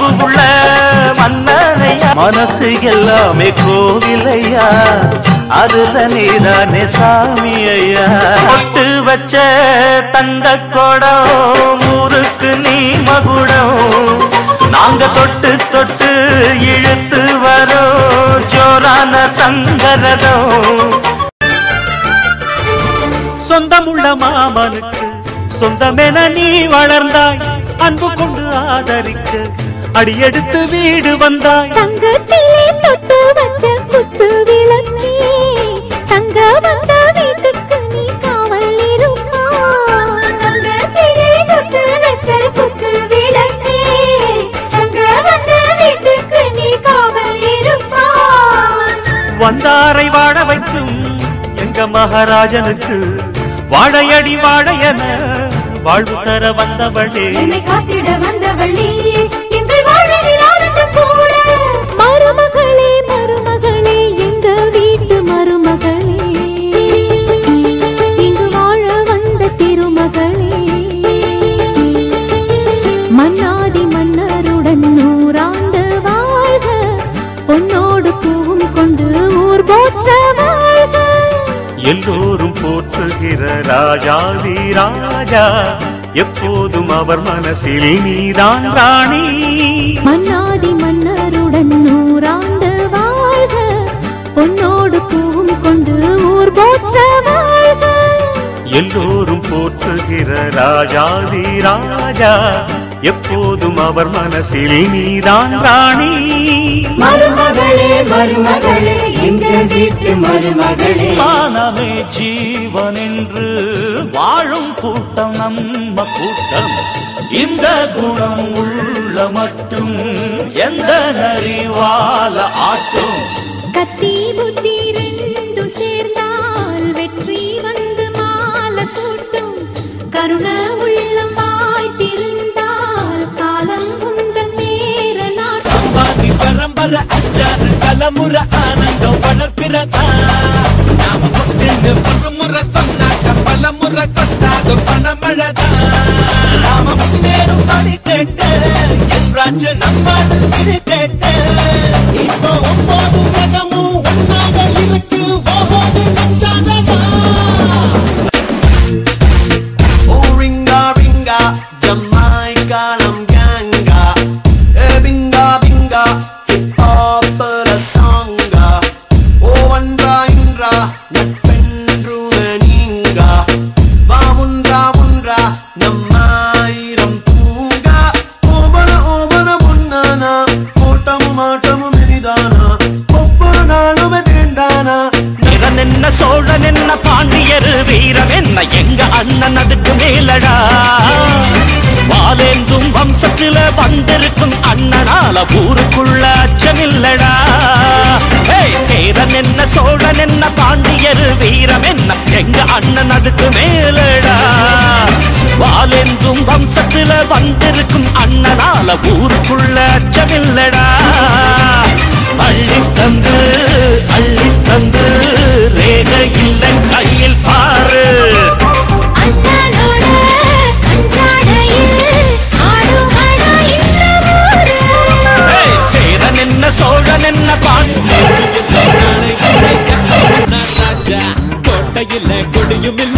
அன்புள்ள மன்னரையா மனசு எல்லாமே கோவிலையா அதுல நீதானே சாமி ஐயா பொட்டு வச்ச தங்க கொடம் ஊருக்கு நீ மகுடம் நாங்க தொட்டு தொட்டு இழுத்து வரோம் ஜோரான தங்கரதம் சொந்தமுள்ள மாமனுக்கு சொந்தமென நீ வளர்ந்தாய் அன்பு கொண்டு ஆதரிக்க அடியெடுத்து வீடு வந்தாய் தங்கத்திலே தொட்டு வச்ச குத்து விளக்கே தங்க வந்த வீட்டுக்கு நீ காவல் இருப்பாய் தங்கத்திலே தொட்டு வச்ச குத்து விளக்கே தங்க வந்த வீட்டுக்கு நீ காவல் இருப்பாய் வந்தாரை வாழ வைக்கும் எங்க மகாராஜனுக்கு வாழையடி வாழையன வாழ்வு தர வந்தவளே என்னை காத்திட வந்தவள் நீயே இன்று வாழ்வில் ஆனந்தம் கூட மருமகளே மருமகளே எங்க வீட்டு மருமகளே இங்கு வாழ வந்த திருமகளே மன்னாதி மன்னருடன் 100 ஆண்டு வாழ்க பொன்னோடு பூவும் கொண்டு ஊர் போற்ற வாழ்க எல்லோரும் போற்றுகிற ராஜாதி ராஜா எப்போதும் அவர் மனசில் நீதான் ராணி மன்னாதி மன்னருடன் 100 ஆண்டு வாழ்க பொன்னோடு பூவும் கொண்டு ஊர் போற்ற வாழ்க எல்லோரும் போற்றுகிற ராஜாதி ராஜா எப்போதும் அவர் மனசில் நீதான் ராணி மருமகளே மருமகளே எங்கள் வீட்டு மருமகளே மானமே ஜீவன் என்று வாழும் கூட்டம் நம்ம கூட்டம் இந்த குணம் உள்ள மட்டும் எந்த நரிவால ஆட்டும் கத்தி புத்தி ரெண்டும் சேர்ந்தால் வெற்றி வந்து மாலை சூட்டும் கருண உள்ளம் வாய்த்திருந்தால் காலம் உந்தன் பேர நாட்டும் பரம்பரை அச்சாறு தலைமுறை ஆனந்தம் வளர்ப்பிறதா நாம கொண்டு பருமுறை சொன்னாக்க பலமுறை கொண்டாது பணமழதா நாம முன்னேறும் படி கேட்டு என்றாச்சு நம்மாடு இது கேட்டு இப்போ 9 கிரகமும் ஒன்னாக இருக்கு ஓஹோடு நஞ்சாததா ஓ ரிங்கா ரிங்கா ஜமாய்கா நம் கேங்கா ஏ பிங்கா பிங்கா ஹிப் ஹாப் ரசாங்கா ஓ ஒன்றா இன்றா நட்பென்றுமே நீங்கா வா முன்றா முன்றா நம்மாயிரம் பூங்கா ஓபன முன்னானா ஓட்டமும் ஆட்டமும் எளிதானா ஒவ்வொரு நாளுமே தேண்டானா நிறன் என்ன சோழன் என்ன பாண்டியர் வீரம் என்ன எங்க அண்ணன் அதுக்கு மேலடா வாலேந்தும் வம்சத்துல வந்திருக்கும் அண்ணனால ஊருக்குள்ள அச்சமில்லடா சேரன் என்ன சோழன் என்ன பாண்டியர் வீரம் என்ன எங்க அண்ணன் அதுக்கு மேலடா வாலேந்தும் வம்சத்துல வந்திருக்கும் அண்ணனால ஊருக்குள்ள அச்சமில்லடா அள்ளி தந்து ரேக இல்லை கையில் பாரு சேரன் என்ன சோழன் என்ன பாண்டியர் ராஜா கோட்டையில் கொடியும் இல்ல